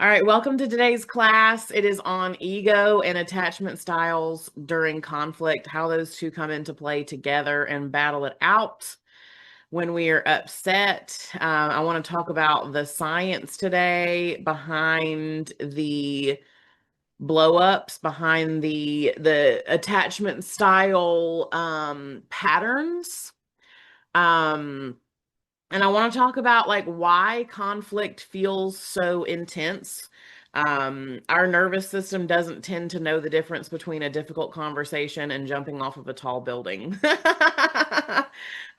All right, welcome to today's class. It is on ego and attachment styles during conflict, how those two come into play together and battle it out when we are upset. I want to talk about the science today behind the blow-ups, behind the attachment style patterns. Um, and I want to talk about like why conflict feels so intense. Our nervous system doesn't tend to know the difference between a difficult conversation and jumping off of a tall building.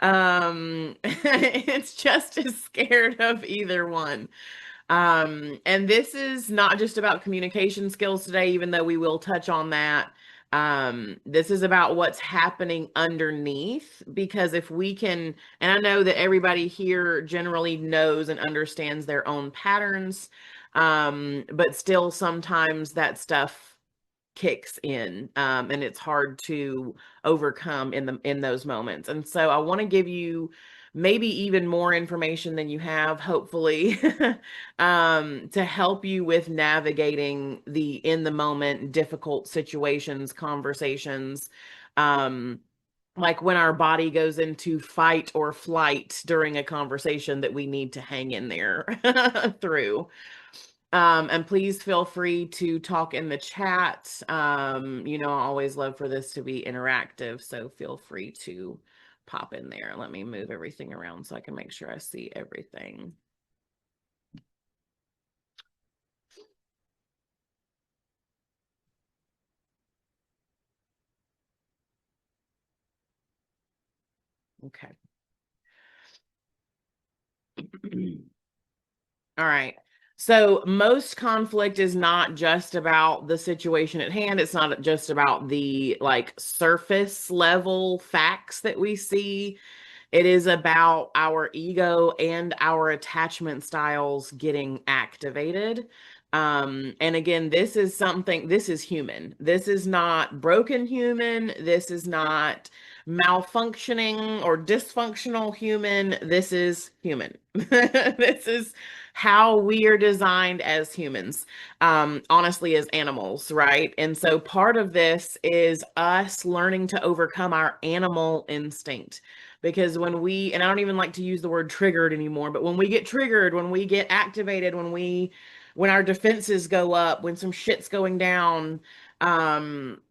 It's just as scared of either one. And this is not just about communication skills today, even though we will touch on that. This is about what's happening underneath, because if we can, and I know that everybody here generally knows and understands their own patterns, but still sometimes that stuff kicks in, and it's hard to overcome in those moments. And so I want to give you maybe even more information than you have, hopefully, to help you with navigating the in the moment difficult situations, conversations, like when our body goes into fight or flight during a conversation that we need to hang in there through. And please feel free to talk in the chat. I always love for this to be interactive, so feel free to pop in there. Let me move everything around so I can make sure I see everything. Okay. All right. So most conflict is not just about the situation at hand. It's not just about the like surface level facts that we see. It is about our ego and our attachment styles getting activated. And again, this is human. This is not broken human. This is not malfunctioning or dysfunctional human. This is human. This is how we are designed as humans, honestly, as animals, right? And so part of this is us learning to overcome our animal instinct. Because and I don't even like to use the word triggered anymore, but when we get triggered, when we get activated, when our defenses go up, when some shit's going down, um,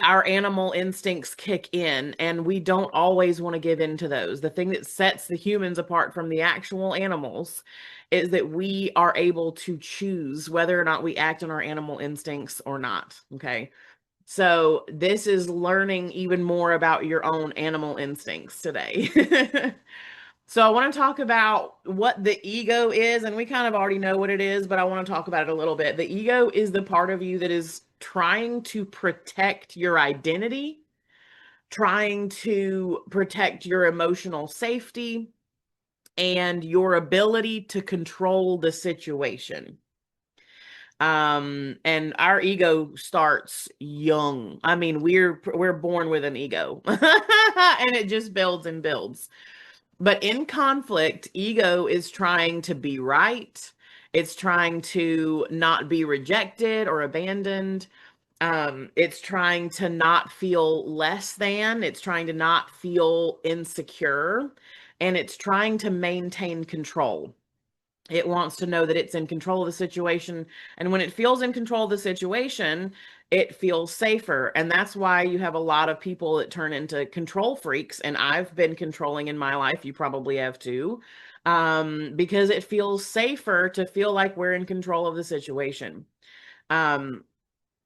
our animal instincts kick in, and we don't always want to give in to those. The thing that sets the humans apart from the actual animals is that we are able to choose whether or not we act on our animal instincts or not. Okay. So this is learning even more about your own animal instincts today. So I want to talk about what the ego is, and we kind of already know what it is, but I want to talk about it a little bit. The ego is the part of you that is trying to protect your identity, trying to protect your emotional safety, and your ability to control the situation. And our ego starts young. I mean, we're born with an ego and it just builds and builds. But in conflict, ego is trying to be right. It's trying to not be rejected or abandoned. It's trying to not feel less than. It's trying to not feel insecure. And it's trying to maintain control. It wants to know that it's in control of the situation. And when it feels in control of the situation, it feels safer. And that's why you have a lot of people that turn into control freaks. And I've been controlling in my life. You probably have too. Because it feels safer to feel like we're in control of the situation. Um,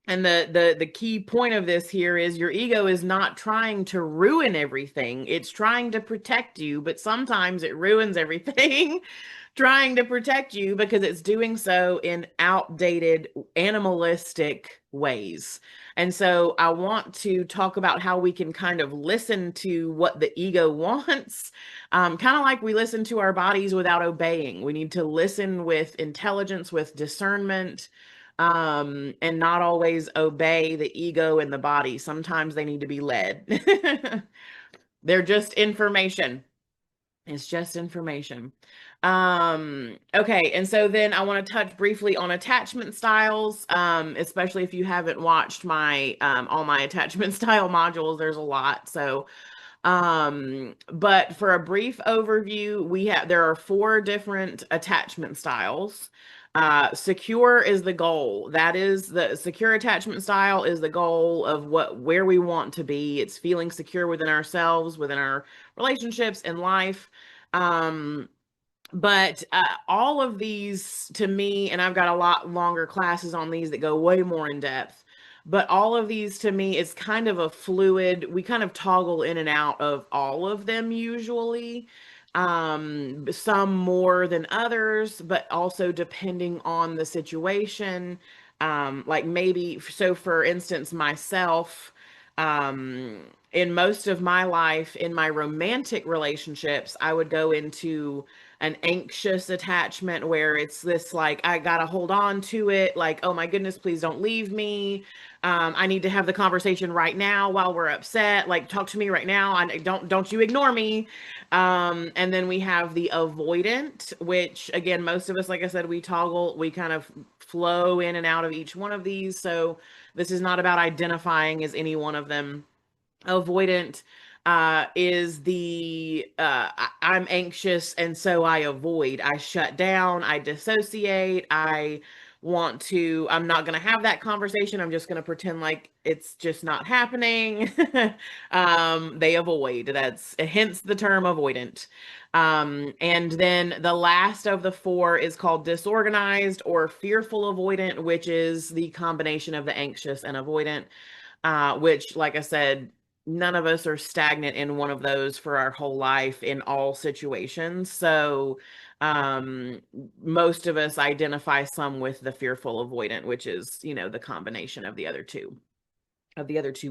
and the key point of this here is your ego is not trying to ruin everything. It's trying to protect you, but sometimes it ruins everything trying to protect you because it's doing so in outdated animalistic ways. And so I want to talk about how we can kind of listen to what the ego wants, kind of like we listen to our bodies without obeying. We need to listen with intelligence, with discernment, and not always obey the ego and the body. Sometimes they need to be led. They're just information. It's just information. Okay, and so then I want to touch briefly on attachment styles, especially if you haven't watched my all my attachment style modules. There's a lot. So but for a brief overview, there are four different attachment styles. Secure is the goal. That is the secure attachment style is the goal of where we want to be. It's feeling secure within ourselves, within our relationships and life. Um, but all of these to me, and I've got a lot longer classes on these that go way more in depth, but all of these to me is kind of a fluid, we kind of toggle in and out of all of them usually. Some more than others, but also depending on the situation. Like maybe, so for instance, myself, in most of my life, in my romantic relationships, I would go into an anxious attachment where it's this like, I gotta hold on to it, like, oh my goodness, please don't leave me. I need to have the conversation right now while we're upset. Like, talk to me right now. I don't you ignore me. And then we have the avoidant, which again, most of us, like I said, we kind of flow in and out of each one of these. So this is not about identifying as any one of them. Avoidant is I'm anxious and so I avoid. I shut down, I dissociate, I'm not going to have that conversation. I'm just going to pretend like it's just not happening. They avoid. That's hence the term avoidant. And then the last of the four is called disorganized or fearful avoidant, which is the combination of the anxious and avoidant, which, like I said, none of us are stagnant in one of those for our whole life in all situations. So um, most of us identify some with the fearful avoidant, which is, the combination of the other two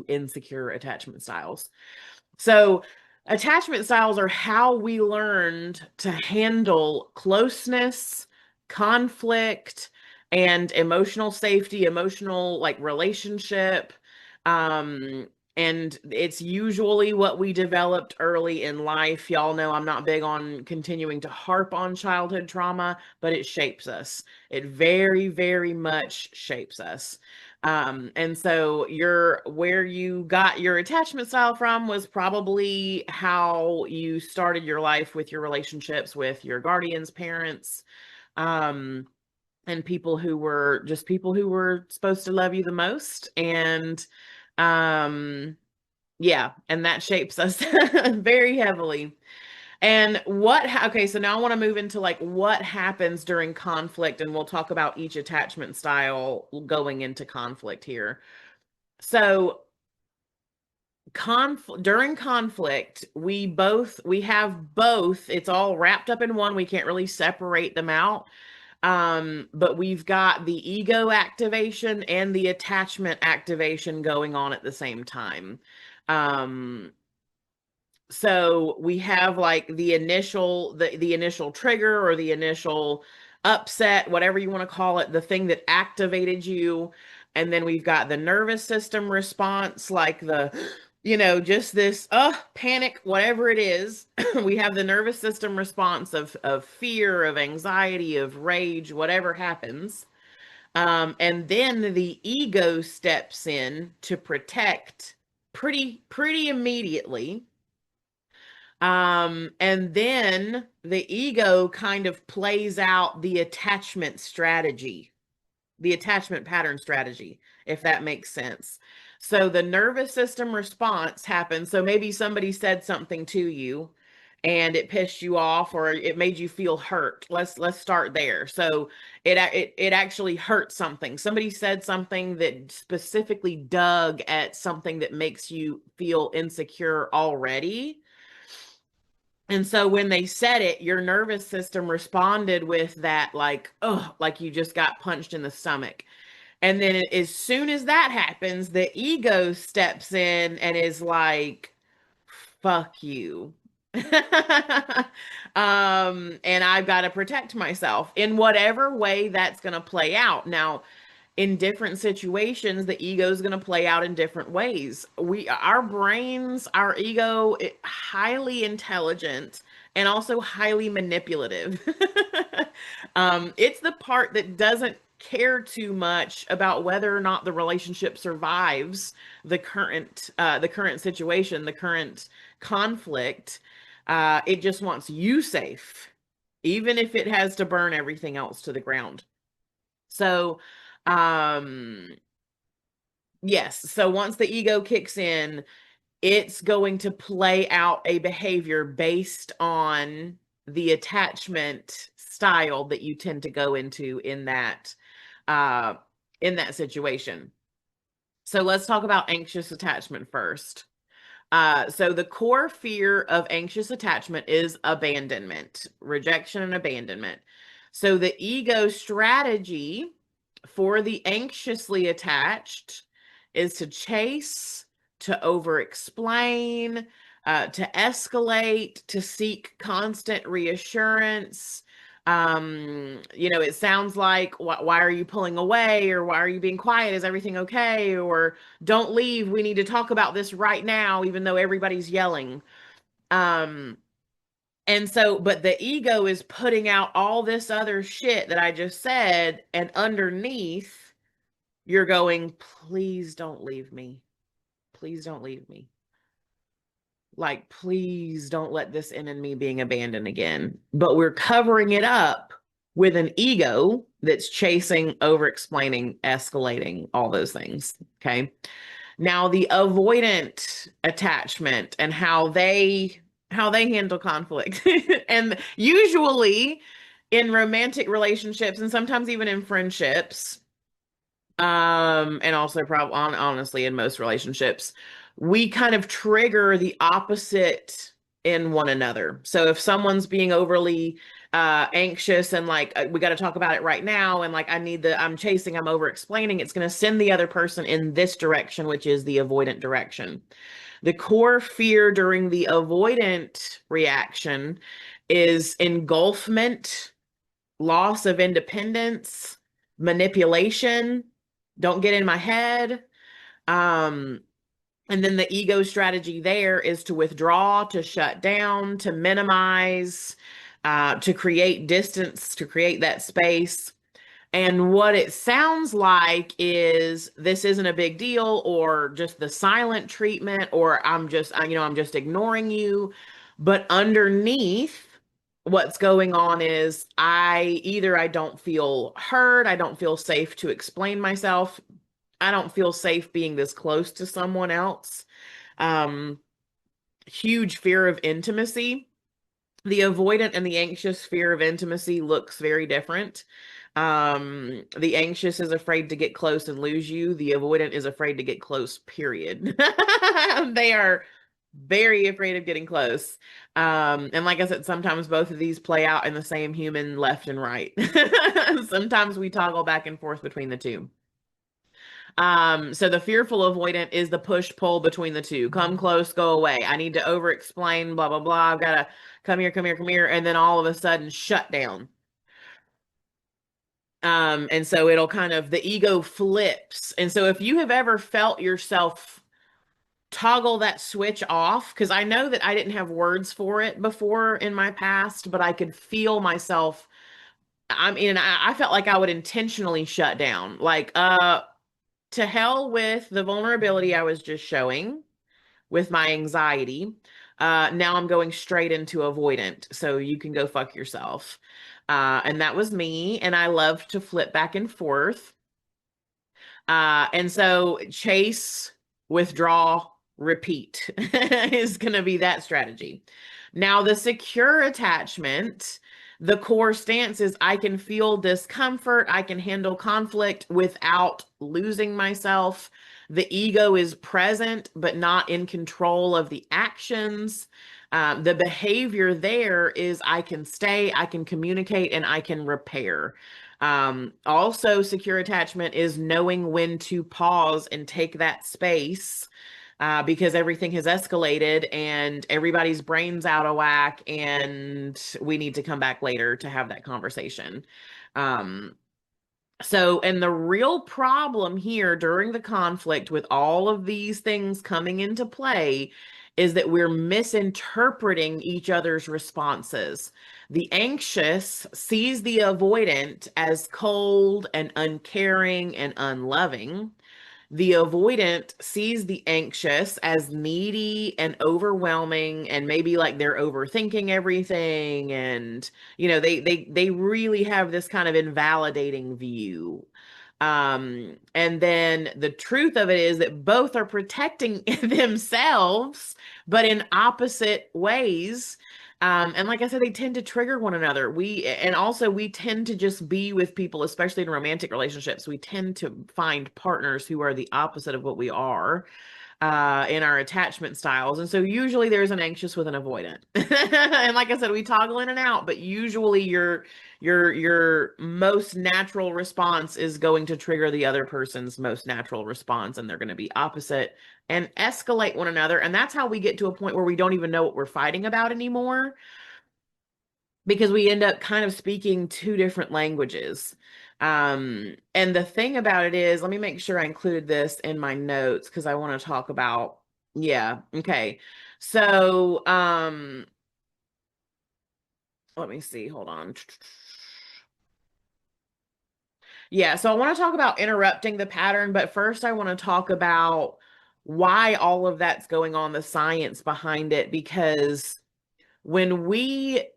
insecure attachment styles. So attachment styles are how we learned to handle closeness, conflict, and emotional safety, emotional like relationship. Um, and it's usually what we developed early in life. Y'all know I'm not big on continuing to harp on childhood trauma, but it shapes us. It very, very much shapes us. And so where you got your attachment style from was probably how you started your life with your relationships with your guardians, parents, um, and people who were supposed to love you the most. And yeah, and that shapes us very heavily. And okay, so now I want to move into like what happens during conflict, and we'll talk about each attachment style going into conflict here. So, during conflict, we have both. It's all wrapped up in one. We can't really separate them out. But we've got the ego activation and the attachment activation going on at the same time. Um, so we have like the initial trigger or the initial upset, whatever you want to call it, the thing that activated you. And then we've got the nervous system response, like just this panic, whatever it is. We have the nervous system response of fear, of anxiety, of rage, whatever happens. And then the ego steps in to protect pretty immediately. And then the ego kind of plays out the attachment strategy, the attachment pattern strategy, if that makes sense. So the nervous system response happens. So maybe somebody said something to you and it pissed you off or it made you feel hurt. Let's start there. So it actually hurt something. Somebody said something that specifically dug at something that makes you feel insecure already. And so when they said it, your nervous system responded with that, like, oh, like you just got punched in the stomach. And then as soon as that happens, the ego steps in and is like, fuck you. And I've got to protect myself in whatever way that's going to play out. Now, in different situations, the ego is going to play out in different ways. Our brains, our ego, highly intelligent and also highly manipulative. It's the part that doesn't care too much about whether or not the relationship survives the current situation, the current conflict. It just wants you safe, even if it has to burn everything else to the ground. So, um, yes. So once the ego kicks in, it's going to play out a behavior based on the attachment style that you tend to go into uh in that situation. So let's talk about anxious attachment first. So the core fear of anxious attachment is abandonment, rejection and abandonment. So the ego strategy for the anxiously attached is to chase, to over explain, to escalate, to seek constant reassurance. It sounds like, why are you pulling away? Or why are you being quiet? Is everything okay? Or don't leave. We need to talk about this right now, even though everybody's yelling. Um, and so, but the ego is putting out all this other shit that I just said, and underneath, you're going, please don't leave me. Please don't leave me. Like, please don't let this end in me being abandoned again. But we're covering it up with an ego that's chasing, over explaining, escalating, all those things. Okay. Now, the avoidant attachment and how they handle conflict. And usually in romantic relationships and sometimes even in friendships, and also probably honestly in most relationships, we kind of trigger the opposite in one another. So if someone's being overly anxious and like, we got to talk about it right now, and like, I'm chasing, I'm over explaining, it's going to send the other person in this direction, which is the avoidant direction. The core fear during the avoidant reaction is engulfment, loss of independence, manipulation, don't get in my head. Um, and then the ego strategy there is to withdraw, to shut down, to minimize, to create distance, to create that space. And what it sounds like is this isn't a big deal, or just the silent treatment, or I'm just ignoring you. But underneath, what's going on is I don't feel heard, I don't feel safe to explain myself, I don't feel safe being this close to someone else. Um, Huge fear of intimacy. The avoidant and the anxious fear of intimacy looks very different. The anxious is afraid to get close and lose you. The avoidant is afraid to get close, period. They are very afraid of getting close. And like I said, sometimes both of these play out in the same human, left and right. Sometimes we toggle back and forth between the two. So the fearful avoidant is the push pull between the two. Come close, go away. I need to over explain, blah, blah, blah. I've got to come here, come here, come here. And then all of a sudden shut down. And so it'll kind of, the ego flips. And so if you have ever felt yourself toggle that switch off, because I know that I didn't have words for it before in my past, but I could feel myself. I felt like I would intentionally shut down. Like, to hell with the vulnerability I was just showing with my anxiety. Now I'm going straight into avoidant. So you can go fuck yourself. And that was me. And I love to flip back and forth. And so chase, withdraw, repeat is going to be that strategy. Now, the secure attachment, the core stance is I can feel discomfort, I can handle conflict without losing myself. The ego is present, but not in control of the actions. The behavior there is I can stay, I can communicate, and I can repair. Also, secure attachment is knowing when to pause and take that space, because everything has escalated and everybody's brain's out of whack, and we need to come back later to have that conversation. And the real problem here during the conflict with all of these things coming into play is that we're misinterpreting each other's responses. The anxious sees the avoidant as cold and uncaring and unloving. The avoidant sees the anxious as needy and overwhelming, and maybe like they're overthinking everything, and they really have this kind of invalidating view. And then the truth of it is that both are protecting themselves, but in opposite ways. And like I said, they tend to trigger one another. We tend to just be with people, especially in romantic relationships. We tend to find partners who are the opposite of what we are in our attachment styles. And so usually there's an anxious with an avoidant. And like I said, we toggle in and out, but usually your most natural response is going to trigger the other person's most natural response, and they're going to be opposite and escalate one another. And that's how we get to a point where we don't even know what we're fighting about anymore, because we end up kind of speaking two different languages. And the thing about it is, let me make sure I included this in my notes because I want to talk about, yeah, okay. So, let me see, hold on. Yeah, so I want to talk about interrupting the pattern, but first I want to talk about why all of that's going on, the science behind it, because when we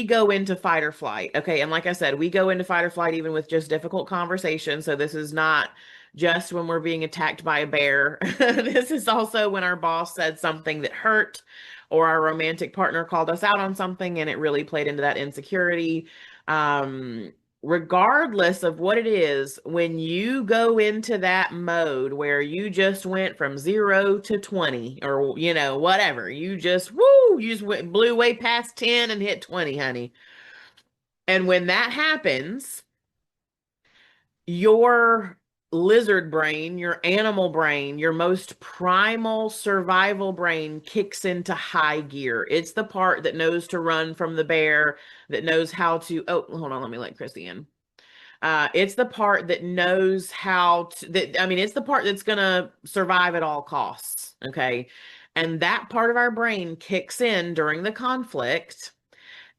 go into fight or flight, okay, and like I said, we go into fight or flight even with just difficult conversation. So this is not just when we're being attacked by a bear. This is also when our boss said something that hurt, or our romantic partner called us out on something and it really played into that insecurity. Regardless of what it is, when you go into that mode where you just went from 0 to 20, or whatever, you just blew way past 10 and hit 20, honey. And when that happens, your lizard brain, your animal brain, your most primal survival brain kicks into high gear. It's the part that knows to run from the bear, that knows how to, oh, hold on, let me let Chrissy in. It's the part that knows how to, it's the part that's going to survive at all costs. Okay. And that part of our brain kicks in during the conflict.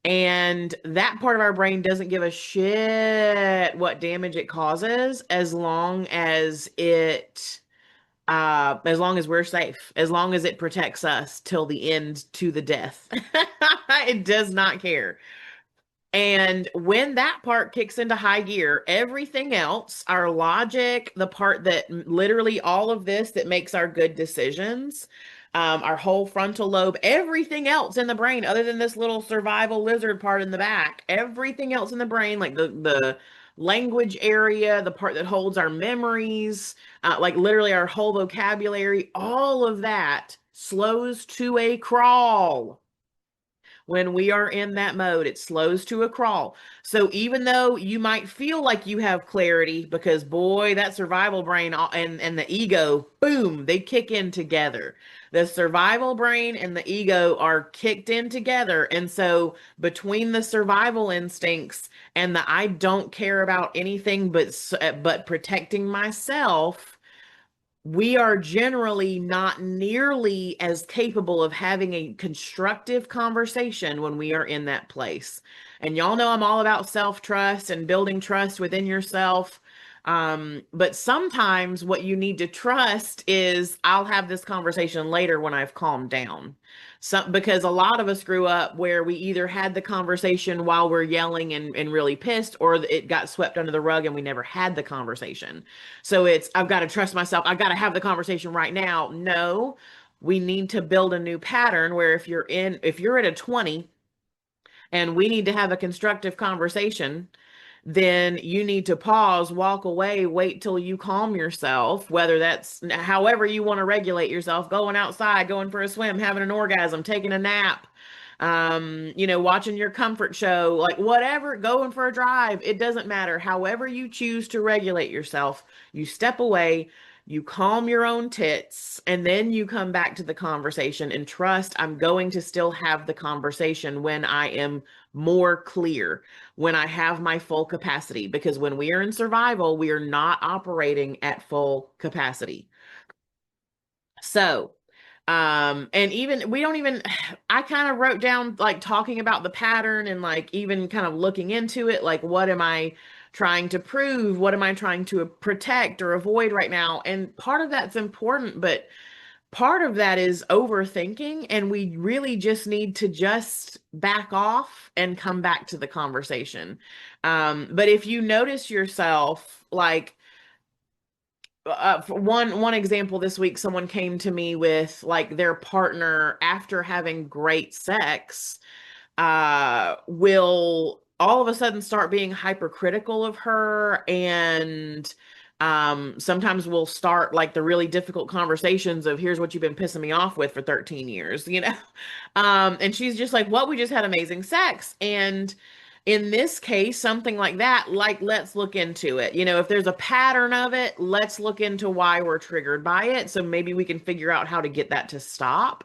And that part of our brain doesn't give a shit what damage it causes, as long as we're safe, as long as it protects us till the end, to the death. It does not care. And when that part kicks into high gear, everything else, our logic, the part that literally all of this that makes our good decisions, our whole frontal lobe, everything else in the brain, other than this little survival lizard part in the back, everything else in the brain, like the language area, the part that holds our memories, like literally our whole vocabulary, all of that slows to a crawl. When we are in that mode, it slows to a crawl. So even though you might feel like you have clarity, because boy, that survival brain and the ego, boom, they kick in together. The survival brain and the ego are kicked in together. And so between the survival instincts and the I don't care about anything but protecting myself, we are generally not nearly as capable of having a constructive conversation when we are in that place. And y'all know I'm all about self-trust and building trust within yourself. But sometimes what you need to trust is I'll have this conversation later when I've calmed down. Because a lot of us grew up where we either had the conversation while we're yelling and really pissed, or it got swept under the rug and we never had the conversation. So I've got to trust myself. I've got to have the conversation right now. No, we need to build a new pattern where if you're at a 20 and we need to have a constructive conversation, then you need to pause, walk away, wait till you calm yourself, whether that's however you want to regulate yourself, going outside, going for a swim, having an orgasm, taking a nap, watching your comfort show, like whatever, going for a drive. It doesn't matter. However you choose to regulate yourself, you step away, you calm your own tits, and then you come back to the conversation and trust I'm going to still have the conversation when I am more clear, when I have my full capacity. Because when we are in survival, we are not operating at full capacity. So, And even we don't even I kind of wrote down like talking about the pattern and like even kind of looking into it, like what am I trying to prove? What am I trying to protect or avoid right now? And part of that's important, but part of that is overthinking, and we really just need to just back off and come back to the conversation. But if you notice yourself like for one example this week, someone came to me with like their partner after having great sex will all of a sudden start being hypercritical of her, and sometimes we'll start like the really difficult conversations of here's what you've been pissing me off with for 13 years, you know. And she's just like, what, we just had amazing sex. And in this case, something like that, like, let's look into it. You know, if there's a pattern of it, let's look into why we're triggered by it. So maybe we can figure out how to get that to stop.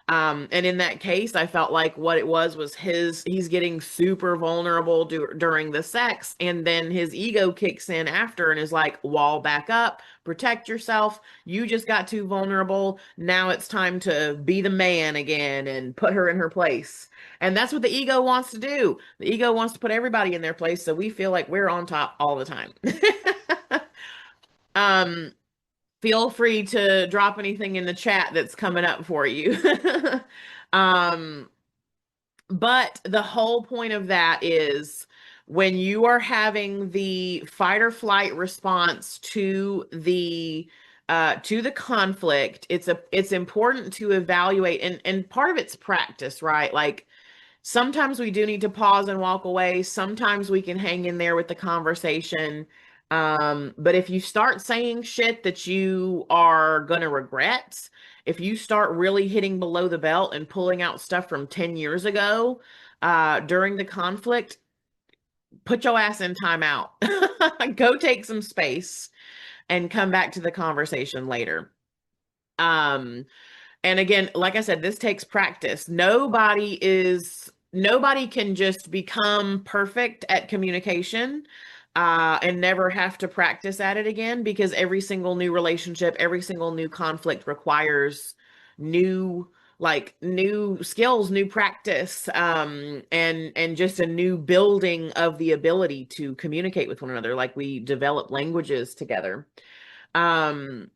And in that case, I felt like what it was he's getting super vulnerable during the sex, and then his ego kicks in after and is like, wall back up, protect yourself. You just got too vulnerable. Now it's time to be the man again and put her in her place. And that's what the ego wants to do. The ego wants to put everybody in their place so we feel like we're on top all the time. um, Feel free to drop anything in the chat that's coming up for you. um, but the whole point of that is when you are having the fight or flight response to the conflict, it's important to evaluate, and part of it's practice, right? Like sometimes we do need to pause and walk away. Sometimes we can hang in there with the conversation. But if you start saying shit that you are going to regret, if you start really hitting below the belt and pulling out stuff from 10 years ago during the conflict, put your ass in timeout. Go take some space and come back to the conversation later. Um, and again, like I said, this takes practice. Nobody can just become perfect at communication and never have to practice at it again, because every single new relationship, every single new conflict requires new new skills, new practice, and just a new building of the ability to communicate with one another, like we develop languages together. Um,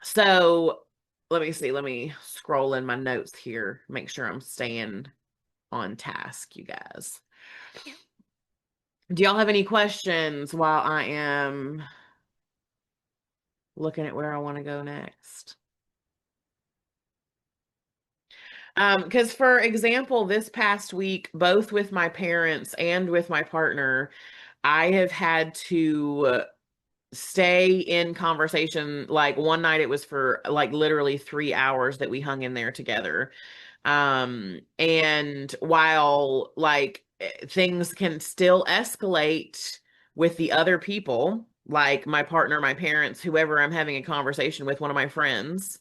so let me see. Let me scroll in my notes here, make sure I'm staying on task, you guys. Do y'all have any questions while I am looking at where I want to go next? Because for example, this past week, both with my parents and with my partner, I have had to stay in conversation. Like one night it was for like literally 3 hours that we hung in there together. And while like things can still escalate with the other people, like my partner, my parents, whoever I'm having a conversation with, one of my friends,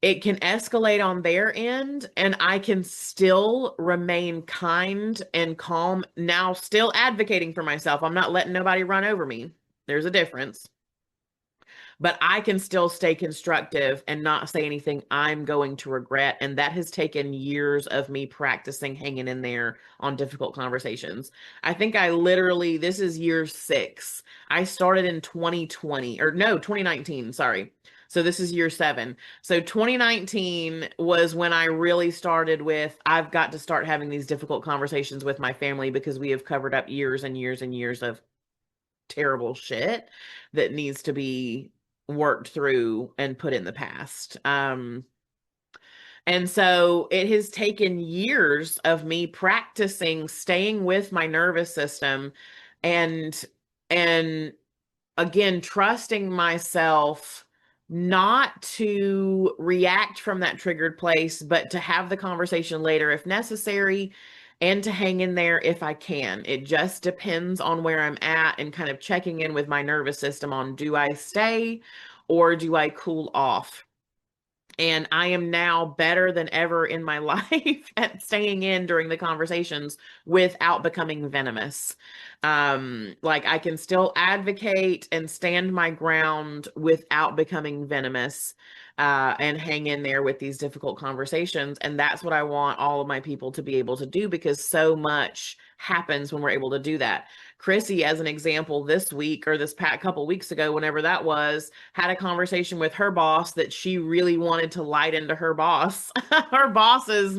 it can escalate on their end, and I can still remain kind and calm. Now, still advocating for myself. I'm not letting nobody run over me. There's a difference. But I can still stay constructive and not say anything I'm going to regret. And that has taken years of me practicing hanging in there on difficult conversations. I think I literally, this is year 6. I started in 2020, or no, 2019, sorry. So this is year 7. So 2019 was when I really started with, I've got to start having these difficult conversations with my family, because we have covered up years and years and years of terrible shit that needs to be worked through and put in the past. And so it has taken years of me practicing staying with my nervous system, and and again trusting myself not to react from that triggered place, but to have the conversation later if necessary, and to hang in there if I can. It just depends on where I'm at, and kind of checking in with my nervous system on, do I stay or do I cool off? And I am now better than ever in my life at staying in during the conversations without becoming venomous. Like I can still advocate and stand my ground without becoming venomous, and hang in there with these difficult conversations. And that's what I want all of my people to be able to do, because so much happens when we're able to do that. Chrissy, as an example, this week or this past couple weeks ago, whenever that was, had a conversation with her boss that she really wanted to light into her boss. Her boss is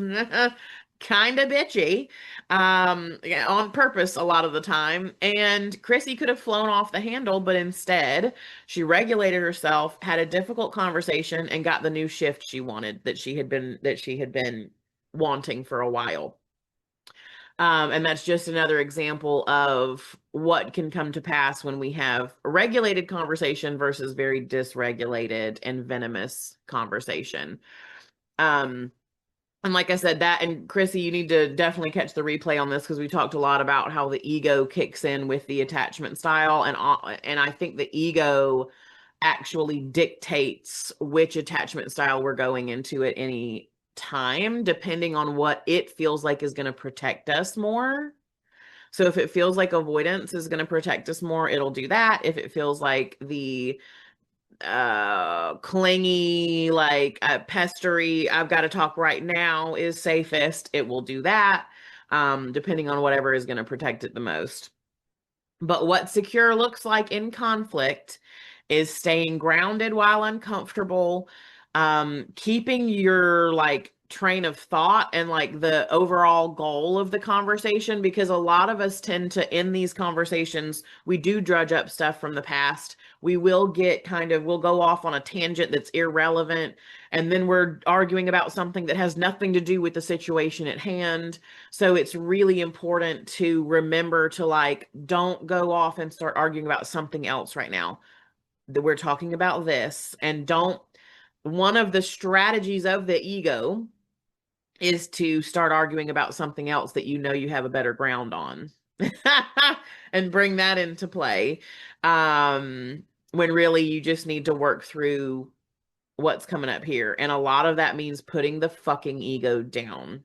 kind of bitchy, yeah, on purpose a lot of the time. And Chrissy could have flown off the handle, but instead she regulated herself, had a difficult conversation, and got the new shift she wanted, that she had been wanting for a while. And that's just another example of what can come to pass when we have a regulated conversation versus very dysregulated and venomous conversation. Um, and like I said, that, and Chrissy, you need to definitely catch the replay on this, because we talked a lot about how the ego kicks in with the attachment style, and I think the ego actually dictates which attachment style we're going into at any time, depending on what it feels like is going to protect us more. So if it feels like avoidance is going to protect us more, it'll do that. If it feels like the clingy, like pestery, I've got to talk right now is safest, it will do that, depending on whatever is going to protect it the most. But what secure looks like in conflict is staying grounded while uncomfortable, keeping your like train of thought and like the overall goal of the conversation, because a lot of us tend to, in these conversations, we do drudge up stuff from the past. We will get kind of, we'll go off on a tangent that's irrelevant, and then we're arguing about something that has nothing to do with the situation at hand. So it's really important to remember to like, don't go off and start arguing about something else right now. That we're talking about this, and don't, one of the strategies of the ego is to start arguing about something else that you know you have a better ground on. And bring that into play, when really you just need to work through what's coming up here. And a lot of that means putting the fucking ego down.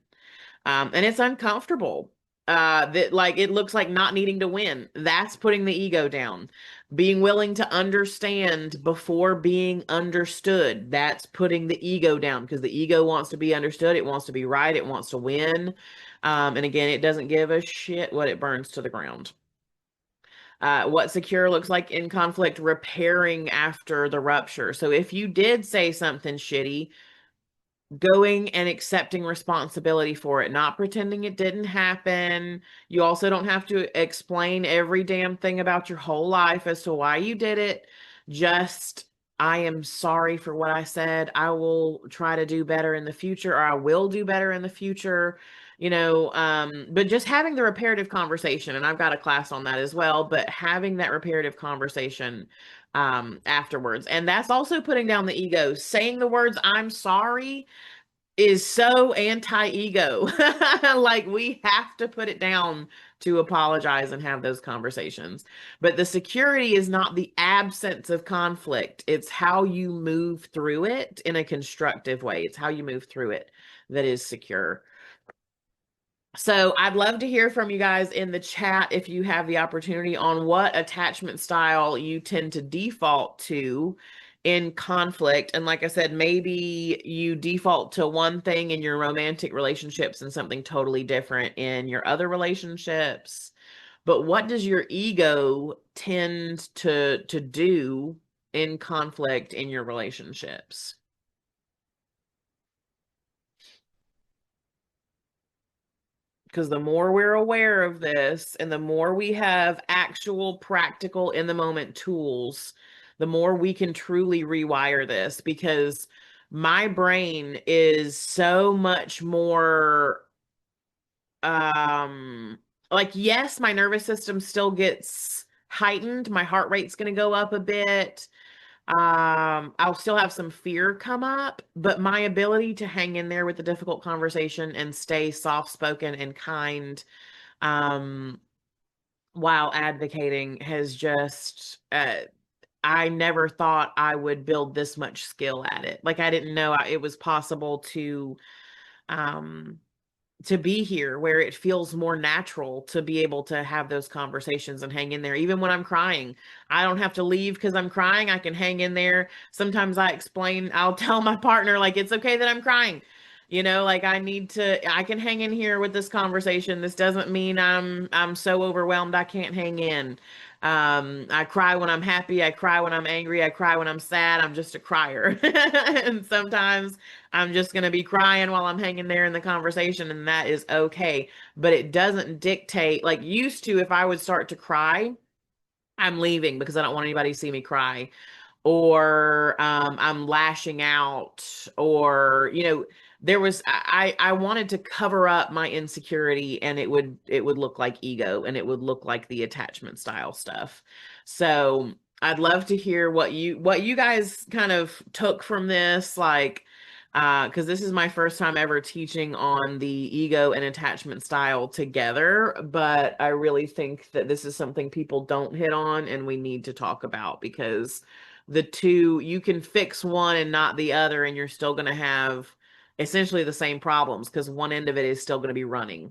And it's uncomfortable. That like it looks like not needing to win. That's putting the ego down. Being willing to understand before being understood. That's putting the ego down, because the ego wants to be understood. It wants to be right. It wants to win. And again, it doesn't give a shit what it burns to the ground. What secure looks like in conflict: repairing after the rupture. So if you did say something shitty, going and accepting responsibility for it, not pretending it didn't happen. You also don't have to explain every damn thing about your whole life as to why you did it. Just, I am sorry for what I said. I will try to do better in the future, or I will do better in the future. But just having the reparative conversation, and I've got a class on that as well, but having that reparative conversation afterwards. And that's also putting down the ego. Saying the words "I'm sorry" is so anti-ego. Like we have to put it down to apologize and have those conversations. But the security is not the absence of conflict. It's how you move through it in a constructive way. It's how you move through it that is secure. So I'd love to hear from you guys in the chat, if you have the opportunity, on what attachment style you tend to default to in conflict. And like I said, maybe you default to one thing in your romantic relationships and something totally different in your other relationships. But what does your ego tend to do in conflict in your relationships? Because the more we're aware of this and the more we have actual practical in the moment tools, the more we can truly rewire this. Because my brain is so much more, um like, yes, my nervous system still gets heightened, my heart rate's going to go up a bit, I'll still have some fear come up, but my ability to hang in there with the difficult conversation and stay soft spoken and kind, um while advocating has just I never thought I would build this much skill at it. Like I didn't know it was possible um to be here where it feels more natural to be able to have those conversations and hang in there. Even when I'm crying, I don't have to leave because I'm crying. I can hang in there. Sometimes I'll tell my partner, like, it's okay that I'm crying. Like I can hang in here with this conversation. This doesn't mean I'm so overwhelmed I can't hang in. I cry when I'm happy. I cry when I'm angry. I cry when I'm sad. I'm just a crier. And sometimes I'm just going to be crying while I'm hanging there in the conversation, and that is okay. But it doesn't dictate, like used to, if I would start to cry, I'm leaving because I don't want anybody to see me cry, or I'm lashing out, or I wanted to cover up my insecurity, and it would look like ego, and it would look like the attachment style stuff. So I'd love to hear what you guys kind of took from this, like because this is my first time ever teaching on the ego and attachment style together, but I really think that this is something people don't hit on and we need to talk about, because the two, you can fix one and not the other, and you're still going to have essentially the same problems because one end of it is still going to be running.